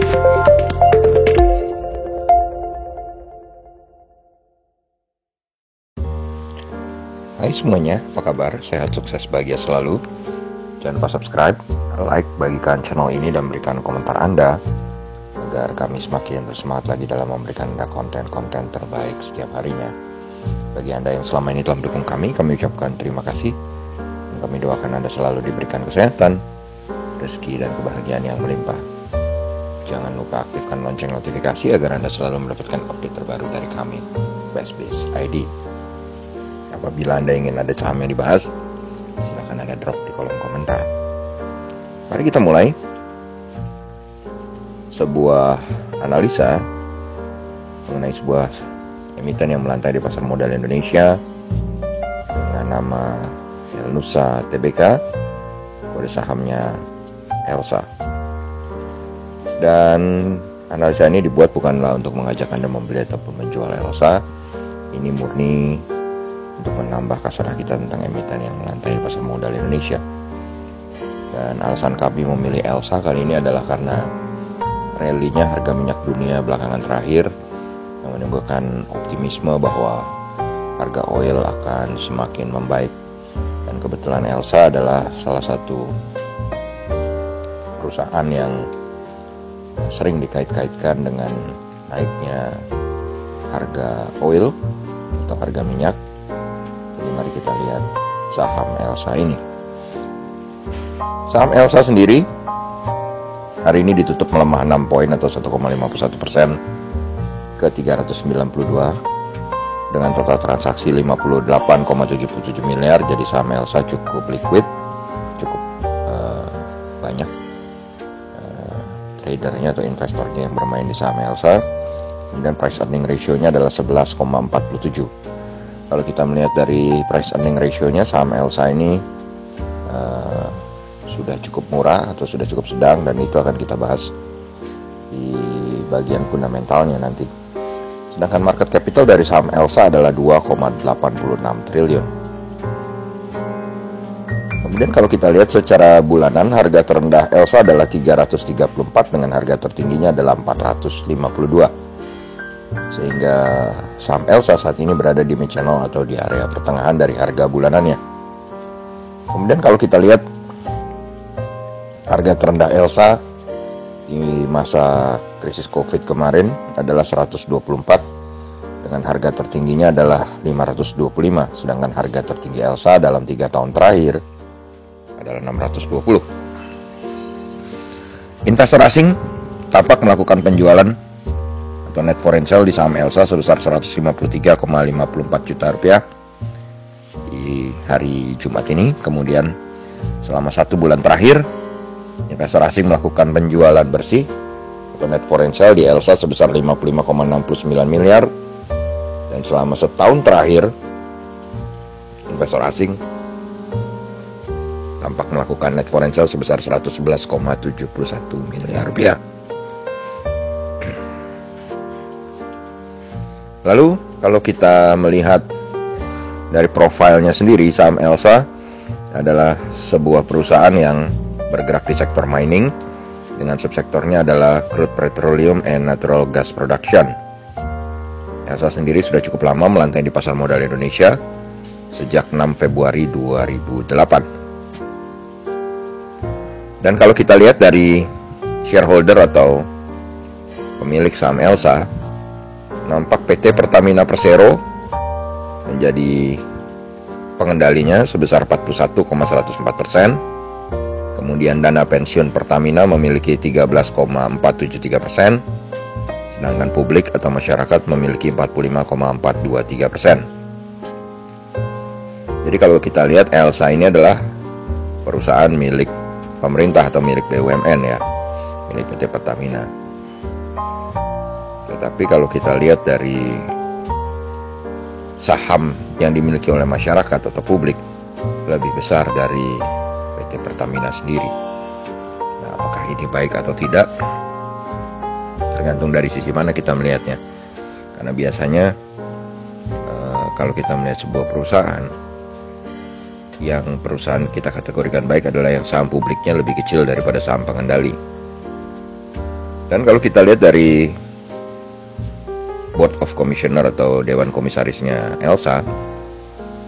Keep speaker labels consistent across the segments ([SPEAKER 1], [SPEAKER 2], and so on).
[SPEAKER 1] Hai semuanya, apa kabar? Sehat, sukses, bahagia selalu. Jangan lupa subscribe, like, bagikan channel ini dan berikan komentar Anda agar kami semakin bersemangat lagi dalam memberikan Anda konten-konten terbaik setiap harinya. Bagi Anda yang selama ini telah mendukung kami ucapkan terima kasih. Dan kami doakan Anda selalu diberikan kesehatan, rezeki, dan kebahagiaan yang melimpah. Jangan lupa aktifkan lonceng notifikasi agar Anda selalu mendapatkan update terbaru dari kami, BestBiz ID. Apabila Anda ingin ada saham yang dibahas, silahkan Anda drop di kolom komentar. Mari kita mulai sebuah analisa mengenai sebuah emiten yang melantai di pasar modal Indonesia dengan nama Elnusa Tbk, kode sahamnya ELSA. Dan analisa ini dibuat bukanlah untuk mengajak Anda membeli ataupun menjual ELSA. Ini murni untuk menambah kasarah kita tentang emiten yang melantai di pasar modal Indonesia. Dan alasan kami memilih ELSA kali ini adalah karena rally-nya harga minyak dunia belakangan terakhir yang menimbulkan optimisme bahwa harga oil akan semakin membaik. Dan kebetulan ELSA adalah salah satu perusahaan yang sering dikait-kaitkan dengan naiknya harga oil atau harga minyak. Jadi mari kita lihat saham ELSA ini. Saham ELSA sendiri hari ini ditutup melemah 6 poin atau 1,51% ke 392 dengan total transaksi 58,77 miliar. Jadi saham ELSA cukup liquid, cukup banyak tradernya atau investornya yang bermain di saham ELSA. Kemudian price earning ratio-nya adalah 11,47. Kalau kita melihat dari price earning ratio-nya, saham ELSA ini sudah cukup murah atau sudah cukup sedang, dan itu akan kita bahas di bagian fundamentalnya nanti. Sedangkan market capital dari saham ELSA adalah 2,86 triliun. Kemudian kalau kita lihat secara bulanan, harga terendah ELSA adalah 334 dengan harga tertingginya adalah 452. Sehingga saham ELSA saat ini berada di mid channel atau di area pertengahan dari harga bulanannya. Kemudian kalau kita lihat harga terendah ELSA di masa krisis COVID kemarin adalah 124 dengan harga tertingginya adalah 525, sedangkan harga tertinggi ELSA dalam 3 tahun terakhir adalah 620. Investor asing tampak melakukan penjualan atau net foreign sale di saham ELSA sebesar 153,54 juta rupiah di hari Jumat ini. Kemudian selama 1 bulan terakhir, investor asing melakukan penjualan bersih atau net foreign sale di ELSA sebesar 55,69 miliar. Dan selama setahun terakhir, investor asing tampak melakukan net foreign sale sebesar 111,71 miliar rupiah. Lalu kalau kita melihat dari profilnya sendiri, saham ELSA adalah sebuah perusahaan yang bergerak di sektor mining dengan subsektornya adalah crude petroleum and natural gas production. ELSA sendiri sudah cukup lama melantai di pasar modal Indonesia sejak 6 Februari 2008. Dan kalau kita lihat dari shareholder atau pemilik saham ELSA, nampak PT Pertamina Persero menjadi pengendalinya sebesar 41,104%. Kemudian dana pensiun Pertamina memiliki 13,473%, sedangkan publik atau masyarakat memiliki 45,423%. Jadi kalau kita lihat ELSA ini adalah perusahaan milik pemerintah atau milik BUMN ya, milik PT Pertamina. Tetapi kalau kita lihat dari saham yang dimiliki oleh masyarakat atau publik lebih besar dari PT Pertamina sendiri. Nah, apakah ini baik atau tidak? Tergantung dari sisi mana kita melihatnya. Karena biasanya kalau kita melihat sebuah perusahaan, yang perusahaan kita kategorikan baik adalah yang saham publiknya lebih kecil daripada saham pengendali. Dan kalau kita lihat dari Board of Commissioner atau Dewan Komisarisnya Elsa,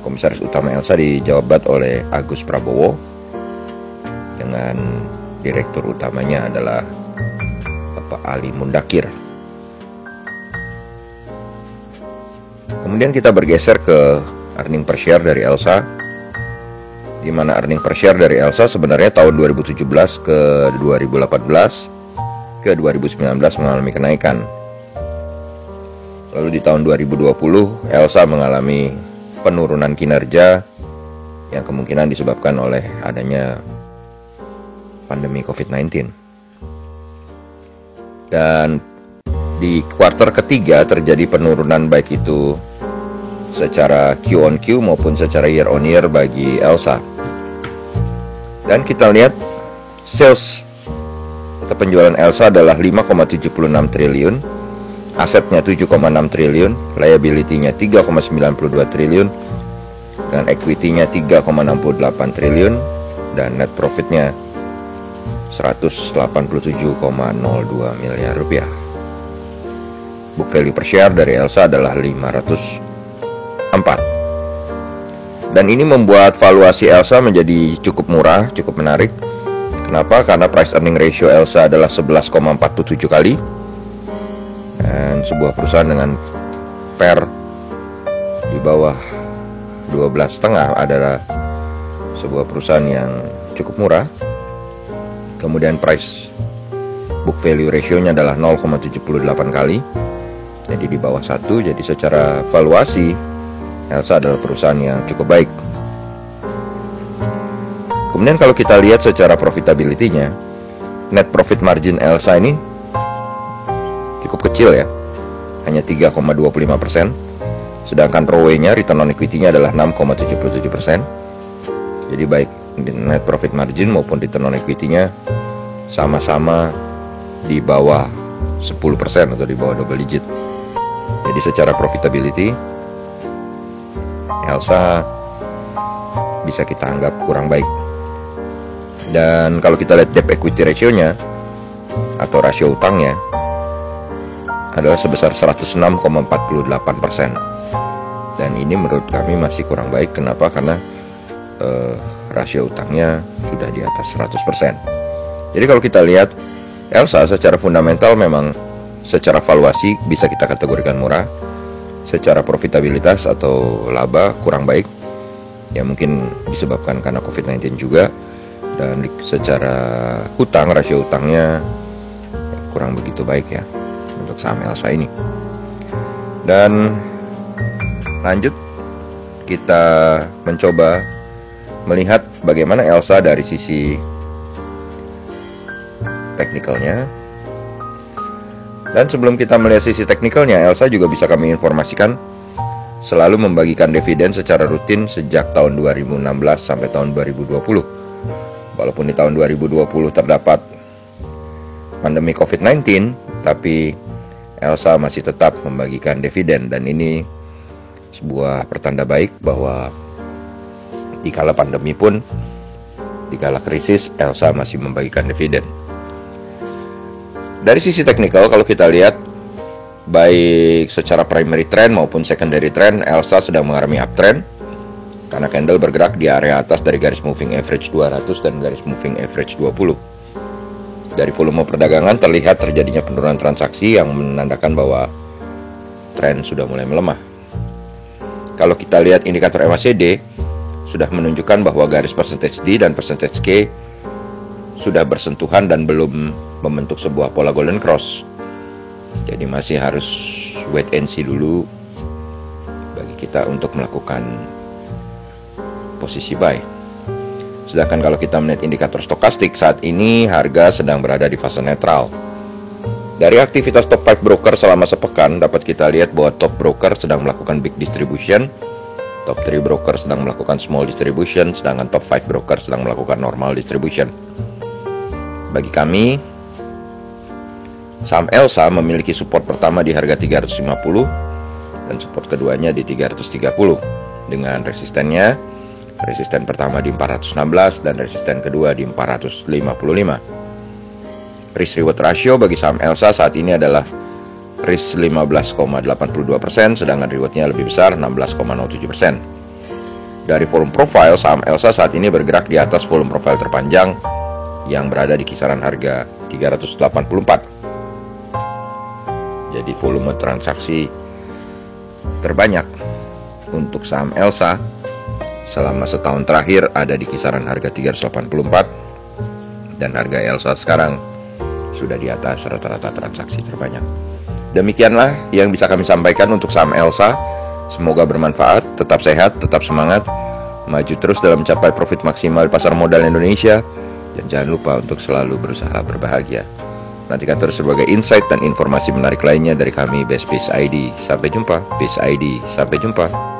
[SPEAKER 1] Komisaris Utama Elsa dijabat oleh Agus Prabowo, dengan Direktur Utamanya adalah Bapak Ali Mundakir. Kemudian kita bergeser ke earning per share dari Elsa, di mana earning per share dari Elsa sebenarnya tahun 2017 ke 2018 ke 2019 mengalami kenaikan. Lalu di tahun 2020 Elsa mengalami penurunan kinerja yang kemungkinan disebabkan oleh adanya pandemi COVID-19. Dan di kuartal ketiga terjadi penurunan baik itu secara Q on Q maupun secara year on year bagi Elsa. Dan kita lihat sales atau penjualan Elsa adalah 5,76 triliun, asetnya 7,6 triliun, liability-nya 3,92 triliun, dengan equity-nya 3,68 triliun, dan net profit-nya 187,02 miliar rupiah. Book value per share dari Elsa adalah 504. Dan ini membuat valuasi Elsa menjadi cukup murah, cukup menarik. Kenapa? Karena price earning ratio Elsa adalah 11,47 kali. Dan sebuah perusahaan dengan PER di bawah 12,5 adalah sebuah perusahaan yang cukup murah. Kemudian price book value ratio-nya adalah 0,78 kali, jadi di bawah 1. Jadi secara valuasi Elsa adalah perusahaan yang cukup baik. Kemudian kalau kita lihat secara profitability-nya, net profit margin Elsa ini cukup kecil ya, hanya 3,25%. Sedangkan ROE-nya, return on equity-nya adalah 6,77%. Jadi baik net profit margin maupun return on equity-nya sama-sama di bawah 10% atau di bawah double digit. Jadi secara profitability Elsa bisa kita anggap kurang baik. Dan kalau kita lihat debt equity ratio-nya atau rasio utangnya adalah sebesar 106,48%. Dan ini menurut kami masih kurang baik. Kenapa? Karena rasio utangnya sudah di atas 100%. Jadi kalau kita lihat Elsa secara fundamental memang secara valuasi bisa kita kategorikan murah. Secara profitabilitas atau laba kurang baik, ya mungkin disebabkan karena COVID-19 juga. Dan secara hutang, rasio utangnya kurang begitu baik ya untuk saham Elsa ini. Dan lanjut kita mencoba melihat bagaimana Elsa dari sisi teknikalnya. Dan sebelum kita melihat sisi teknikalnya, Elsa juga bisa kami informasikan selalu membagikan dividen secara rutin sejak tahun 2016 sampai tahun 2020. Walaupun di tahun 2020 terdapat pandemi COVID-19, tapi Elsa masih tetap membagikan dividen. Dan ini sebuah pertanda baik bahwa di kala pandemi pun, di kala krisis, Elsa masih membagikan dividen. Dari sisi teknikal, kalau kita lihat baik secara primary trend maupun secondary trend, Elsa sedang mengalami uptrend karena candle bergerak di area atas dari garis moving average 200 dan garis moving average 20. Dari volume perdagangan terlihat terjadinya penurunan transaksi yang menandakan bahwa tren sudah mulai melemah. Kalau kita lihat indikator MACD sudah menunjukkan bahwa garis percentage D dan percentage K sudah bersentuhan dan belum membentuk sebuah pola golden cross. Jadi masih harus wait and see dulu bagi kita untuk melakukan posisi buy. Sedangkan kalau kita melihat indikator stokastik, saat ini harga sedang berada di fase netral. Dari aktivitas top 5 broker selama sepekan dapat kita lihat bahwa top broker sedang melakukan big distribution, top 3 broker sedang melakukan small distribution, sedangkan top 5 broker sedang melakukan normal distribution. Bagi kami, saham Elsa memiliki support pertama di harga 350 dan support keduanya di 330 dengan resistennya. Resisten pertama di 416 dan resisten kedua di 455. Risk reward ratio bagi saham ELSA saat ini adalah risk 15,82%, sedangkan rewardnya lebih besar 16,07%. Dari volume profile, saham ELSA saat ini bergerak di atas volume profile terpanjang yang berada di kisaran harga 384. Jadi volume transaksi terbanyak untuk saham ELSA selama setahun terakhir ada di kisaran harga 384, dan harga ELSA sekarang sudah di atas rata-rata transaksi terbanyak. Demikianlah yang bisa kami sampaikan untuk saham ELSA. Semoga bermanfaat, tetap sehat, tetap semangat, maju terus dalam mencapai profit maksimal di pasar modal Indonesia, dan jangan lupa untuk selalu berusaha berbahagia. Nantikan terus berbagai insight dan informasi menarik lainnya dari kami, Best Biz ID. Sampai jumpa, Biz ID. Sampai jumpa.